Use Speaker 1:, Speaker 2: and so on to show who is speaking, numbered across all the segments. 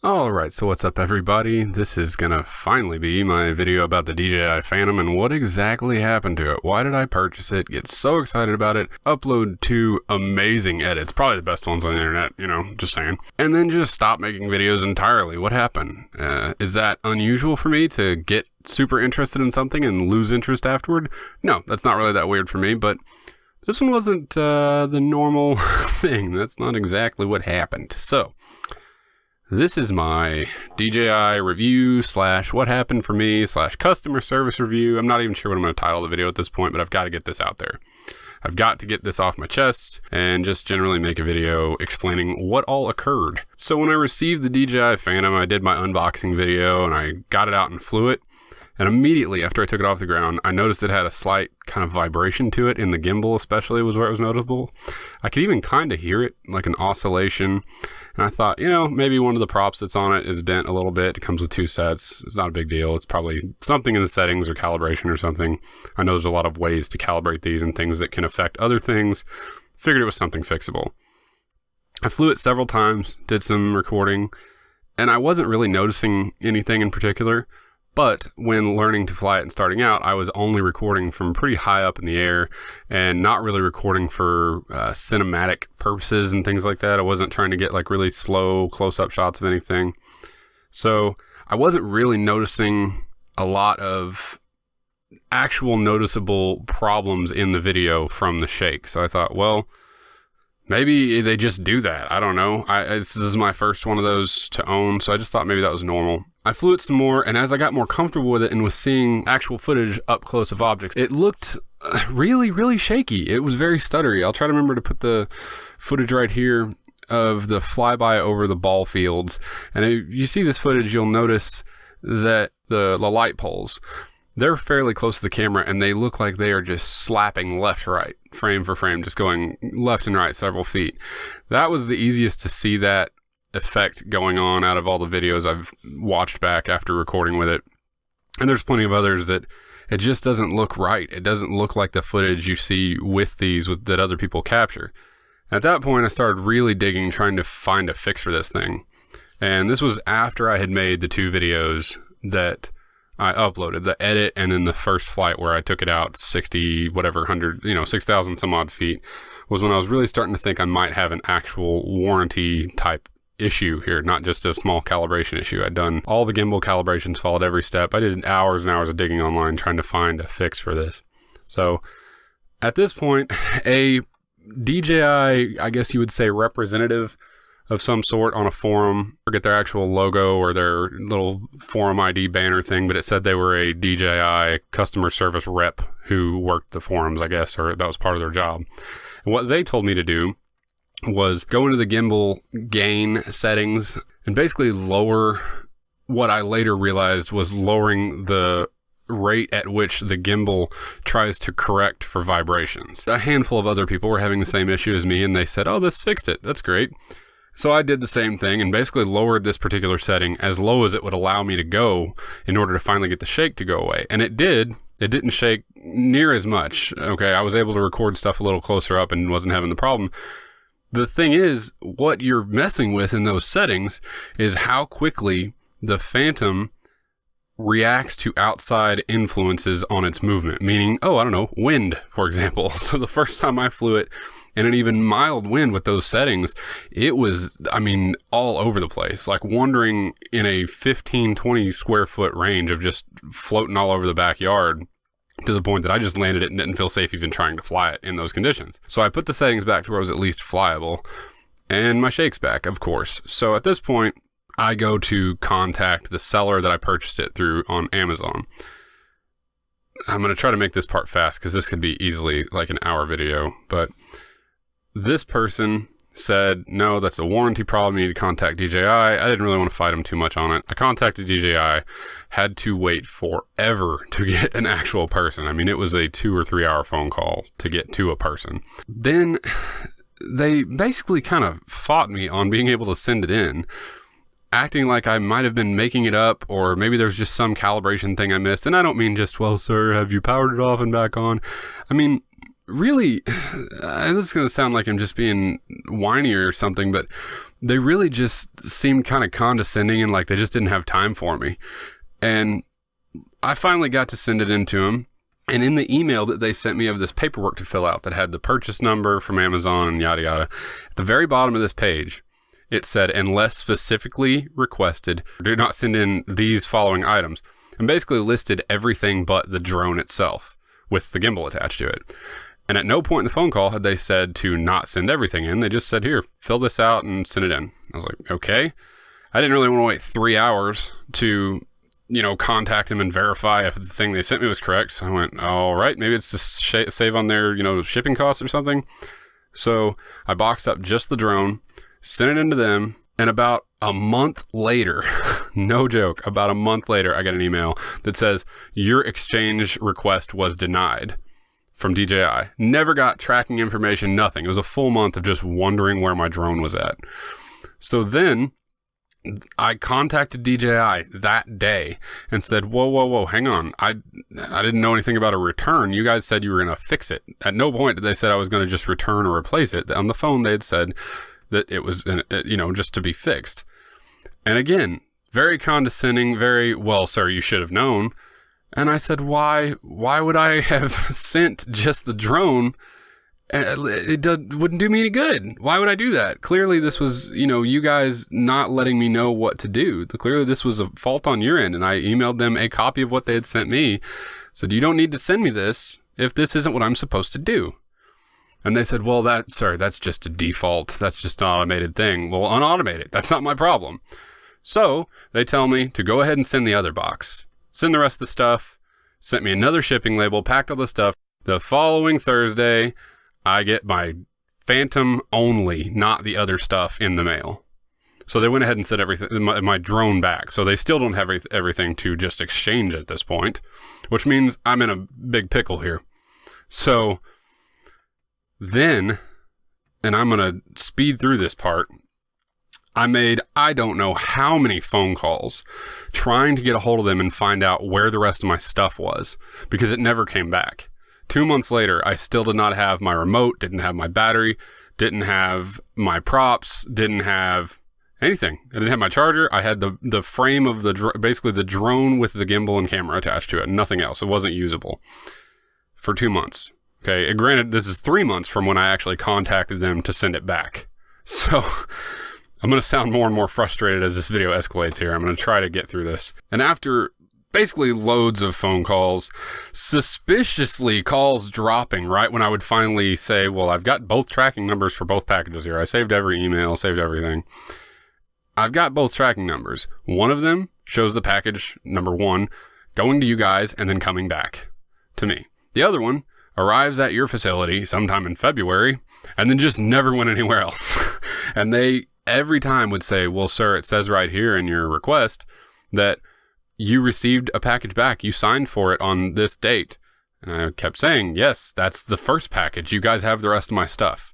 Speaker 1: Alright, so what's up everybody? This is gonna finally be my video about the DJI Phantom and what exactly happened to it. Why did I purchase it, get so excited about it, upload 2 amazing edits, probably the best ones on the internet, just saying, and then just stop making videos entirely. What happened? Is that unusual for me to get super interested in something and lose interest afterward? No, that's not really that weird for me, but this one wasn't the normal thing. That's not exactly what happened. So, this is my DJI review / what happened for me / customer service review. I'm not even sure what I'm going to title the video at this point, but I've got to get this out there. I've got to get this off my chest and just generally make a video explaining what all occurred. So when I received the DJI Phantom, I did my unboxing video and I got it out and flew it. And immediately after I took it off the ground, I noticed it had a slight kind of vibration to it in the gimbal, especially was where it was noticeable. I could even kind of hear it, like an oscillation. And I thought, maybe one of the props that's on it is bent a little bit. It comes with 2 sets. It's not a big deal. It's probably something in the settings or calibration or something. I know there's a lot of ways to calibrate these and things that can affect other things. Figured it was something fixable. I flew it several times, did some recording, and I wasn't really noticing anything in particular. But when learning to fly it and starting out, I was only recording from pretty high up in the air and not really recording for cinematic purposes and things like that. I wasn't trying to get like really slow close-up shots of anything. So I wasn't really noticing a lot of actual noticeable problems in the video from the shake. So I thought, well, maybe they just do that. I don't know. This is my first one of those to own, so I just thought maybe that was normal. I flew it some more, and as I got more comfortable with it and was seeing actual footage up close of objects, it looked really, really shaky. It was very stuttery. I'll try to remember to put the footage right here of the flyby over the ball fields. And if you see this footage, you'll notice that the light poles, they're fairly close to the camera, and they look like they are just slapping left to right, frame for frame, just going left and right several feet. That was the easiest to see that effect going on out of all the videos I've watched back after recording with it. And there's plenty of others that it just doesn't look right. It doesn't look like the footage you see with these that other people capture. At that point, I started really digging, trying to find a fix for this thing. And this was after I had made the 2 videos that I uploaded, the edit and then the first flight where I took it out 6,000 some odd feet, was when I was really starting to think I might have an actual warranty type issue here, not just a small calibration issue. I'd done all the gimbal calibrations, followed every step. I did hours and hours of digging online trying to find a fix for this. So at this point, a DJI, I guess you would say representative of some sort on a forum, forget their actual logo or their little forum ID banner thing, but it said they were a DJI customer service rep who worked the forums, I guess, or that was part of their job. And what they told me to do was go into the gimbal gain settings and basically lower what I later realized was lowering the rate at which the gimbal tries to correct for vibrations. A handful of other people were having the same issue as me, and they said, oh, this fixed it. That's great. So I did the same thing and basically lowered this particular setting as low as it would allow me to go in order to finally get the shake to go away. And it did. It didn't shake near as much. Okay, I was able to record stuff a little closer up and wasn't having the problem. The thing is, what you're messing with in those settings is how quickly the Phantom reacts to outside influences on its movement. Meaning, wind, for example. So the first time I flew it in an even mild wind with those settings, it was, all over the place. Like wandering in a 15-20 square foot range of just floating all over the backyard, to the point that I just landed it and didn't feel safe even trying to fly it in those conditions. So I put the settings back to where it was at least flyable, and my shake's back, of course. So at this point, I go to contact the seller that I purchased it through on Amazon. I'm going to try to make this part fast because this could be easily like an hour video, but this person said, no, that's a warranty problem. You need to contact DJI. I didn't really want to fight him too much on it. I contacted DJI, had to wait forever to get an actual person. It was a 2 or 3 hour phone call to get to a person. Then they basically kind of fought me on being able to send it in, acting like I might have been making it up, or maybe there's just some calibration thing I missed. And I don't mean just, well, sir, have you powered it off and back on? really, this is going to sound like I'm just being whiny or something, but they really just seemed kind of condescending and like they just didn't have time for me. And I finally got to send it in to them. And in the email that they sent me of this paperwork to fill out that had the purchase number from Amazon and yada yada, at the very bottom of this page, it said, unless specifically requested, do not send in these following items. And basically listed everything but the drone itself with the gimbal attached to it. And at no point in the phone call had they said to not send everything in. They just said, here, fill this out and send it in. I was like, okay. I didn't really want to wait 3 hours to, contact him and verify if the thing they sent me was correct. So I went, all right, maybe it's to save on their, shipping costs or something. So I boxed up just the drone, sent it into them, and about a month later, no joke, about a month later, I got an email that says, your exchange request was denied from DJI. Never got tracking information, nothing. It was a full month of just wondering where my drone was at. So then I contacted DJI that day and said, whoa, hang on. I didn't know anything about a return. You guys said you were going to fix it. At no point did they say I was going to just return or replace it. On the phone, they had said that it was, just to be fixed. And again, very condescending, very, well, sir, you should have known. And I said, why would I have sent just the drone? It wouldn't do me any good. Why would I do that? Clearly this was, you guys not letting me know what to do. Clearly this was a fault on your end. And I emailed them a copy of what they had sent me. Said, you don't need to send me this if this isn't what I'm supposed to do. And they said, well, that's just a default. That's just an automated thing. Well, unautomate it. That's not my problem. So they tell me to go ahead and send the other box. Send the rest of the stuff, sent me another shipping label, packed all the stuff. The following Thursday, I get my Phantom only, not the other stuff, in the mail. So they went ahead and sent everything, my drone back. So they still don't have everything to just exchange at this point, which means I'm in a big pickle here. So then, and I'm going to speed through this part, I made, I don't know how many phone calls trying to get a hold of them and find out where the rest of my stuff was, because it never came back. 2 months later, I still did not have my remote, didn't have my battery, didn't have my props, didn't have anything. I didn't have my charger. I had the frame of basically the drone with the gimbal and camera attached to it, nothing else. It wasn't usable for 2 months. Okay. And granted, this is 3 months from when I actually contacted them to send it back. So I'm going to sound more and more frustrated as this video escalates here. I'm going to try to get through this. And after basically loads of phone calls, suspiciously calls dropping right when I would finally say, well, I've got both tracking numbers for both packages here. I saved every email, saved everything. I've got both tracking numbers. One of them shows the package, number 1, going to you guys and then coming back to me. The other one arrives at your facility sometime in February and then just never went anywhere else. And they every time would say, well, sir, it says right here in your request that you received a package back. You signed for it on this date. And I kept saying, yes, that's the first package. You guys have the rest of my stuff.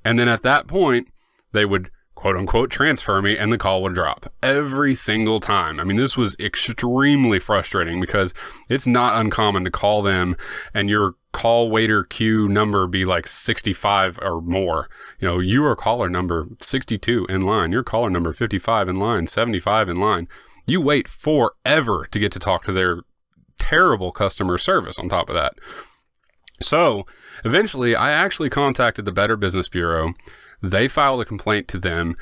Speaker 1: And then at that point, they would quote unquote transfer me and the call would drop every single time. I mean, this was extremely frustrating because it's not uncommon to call them and your call waiter queue number be like 65 or more. You are caller number 62 in line. Your caller number 55 in line, 75 in line. You wait forever to get to talk to their terrible customer service on top of that. So eventually I actually contacted the Better Business Bureau. They filed a complaint to them.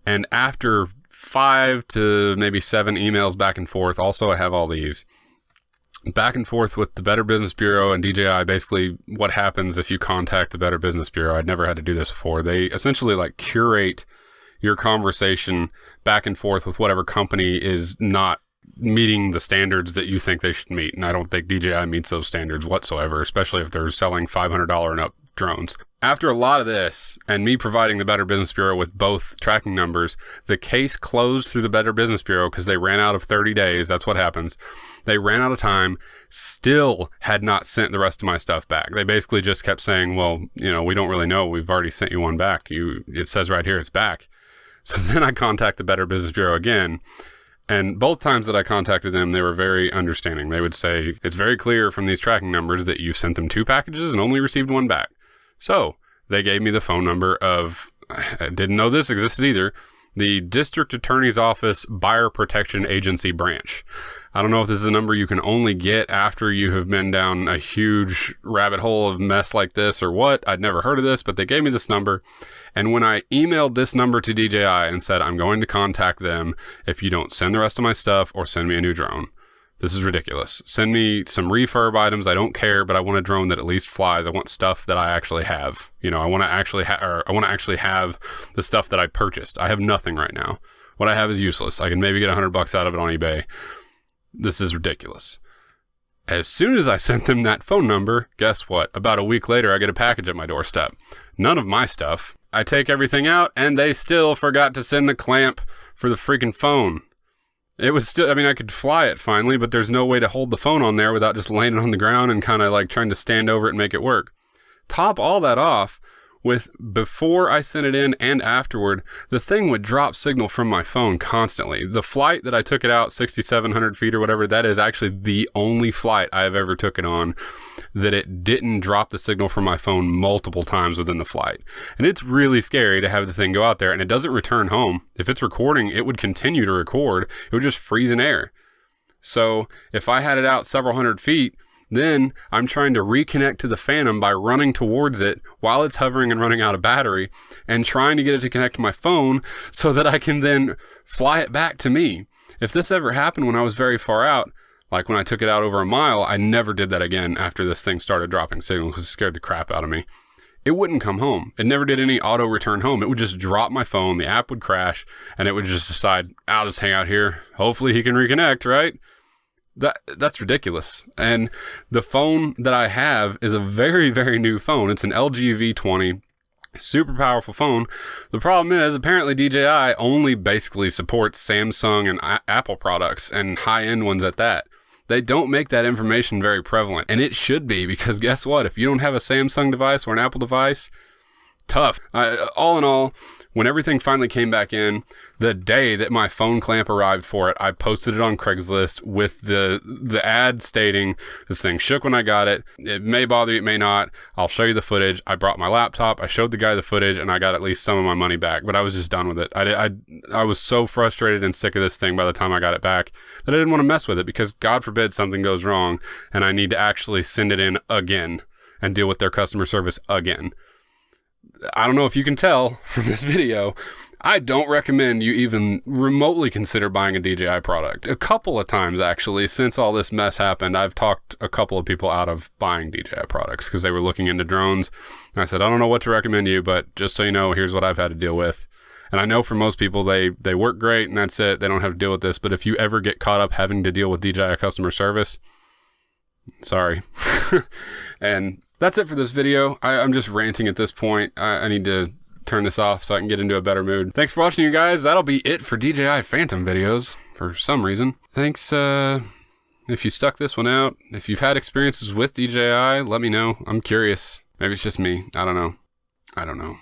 Speaker 1: And after 5 to maybe 7 emails back and forth, also I have all these back and forth with the Better Business Bureau and DJI, basically what happens if you contact the Better Business Bureau. I'd never had to do this before. They essentially curate your conversation back and forth with whatever company is not meeting the standards that you think they should meet. And I don't think DJI meets those standards whatsoever, especially if they're selling $500 and up drones. After a lot of this and me providing the Better Business Bureau with both tracking numbers, the case closed through the Better Business Bureau because they ran out of 30 days. That's what happens. They ran out of time, still had not sent the rest of my stuff back. They basically just kept saying, well, we don't really know. We've already sent you one back. It says right here it's back. So then I contact the Better Business Bureau again. And both times that I contacted them, they were very understanding. They would say, it's very clear from these tracking numbers that you sent them 2 packages and only received 1 back. So they gave me the phone number of, I didn't know this existed either, the District Attorney's Office Buyer Protection Agency branch. I don't know if this is a number you can only get after you have been down a huge rabbit hole of mess like this or what. I'd never heard of this, but they gave me this number. And when I emailed this number to DJI and said, I'm going to contact them if you don't send the rest of my stuff or send me a new drone. This is ridiculous. Send me some refurb items. I don't care, but I want a drone that at least flies. I want stuff that I actually have. You know, I want to actually have the stuff that I purchased. I have nothing right now. What I have is useless. I can maybe get $100 out of it on eBay. This is ridiculous. As soon as I sent them that phone number, guess what? About a week later, I get a package at my doorstep. None of my stuff. I take everything out, and they still forgot to send the clamp for the freaking phone. It was still, I mean, I could fly it finally, but there's no way to hold the phone on there without just laying it on the ground and kind of like trying to stand over it and make it work. Top all that off with before I sent it in and afterward, the thing would drop signal from my phone constantly. The flight that I took it out 6,700 feet or whatever that is actually the only flight I have ever took it on that it didn't drop the signal from my phone multiple times within the flight. And it's really scary to have the thing go out there and it doesn't return home. If it's recording, it would continue to record. It would just freeze in air. So if I had it out several hundred feet, then I'm trying to reconnect to the Phantom by running towards it while it's hovering and running out of battery and trying to get it to connect to my phone so that I can then fly it back to me. If this ever happened when I was very far out, like when I took it out over a mile, I never did that again after this thing started dropping signal because it scared the crap out of me. It wouldn't come home. It never did any auto return home. It would just drop my phone, the app would crash, and it would just decide, I'll just hang out here. Hopefully he can reconnect, right? That's ridiculous. And the phone that I have is a very, very new phone. It's an LG V20, super powerful phone. The problem is apparently DJI only basically supports Samsung and Apple products and high-end ones at that. They don't make that information very prevalent, and it should be, because guess what? If you don't have a Samsung device or an Apple device, tough. All in all, when everything finally came back in, the day that my phone clamp arrived for it, I posted it on Craigslist with the ad stating, this thing shook when I got it. It may bother you, it may not. I'll show you the footage. I brought my laptop. I showed the guy the footage, and I got at least some of my money back. But I was just done with it. I was so frustrated and sick of this thing by the time I got it back that I didn't want to mess with it because God forbid something goes wrong and I need to actually send it in again and deal with their customer service again. I don't know if you can tell from this video, I don't recommend you even remotely consider buying a DJI product. A couple of times, actually, since all this mess happened, I've talked a couple of people out of buying DJI products because they were looking into drones. And I said, I don't know what to recommend you, but just so you know, here's what I've had to deal with. And I know for most people, they work great and that's it. They don't have to deal with this. But if you ever get caught up having to deal with DJI customer service, sorry. And that's it for this video. I'm just ranting at this point. I need to turn this off so I can get into a better mood. Thanks for watching, you guys. That'll be it for DJI Phantom videos for some reason. Thanks if you stuck this one out. If you've had experiences with DJI, let me know. I'm curious. Maybe it's just me. I don't know.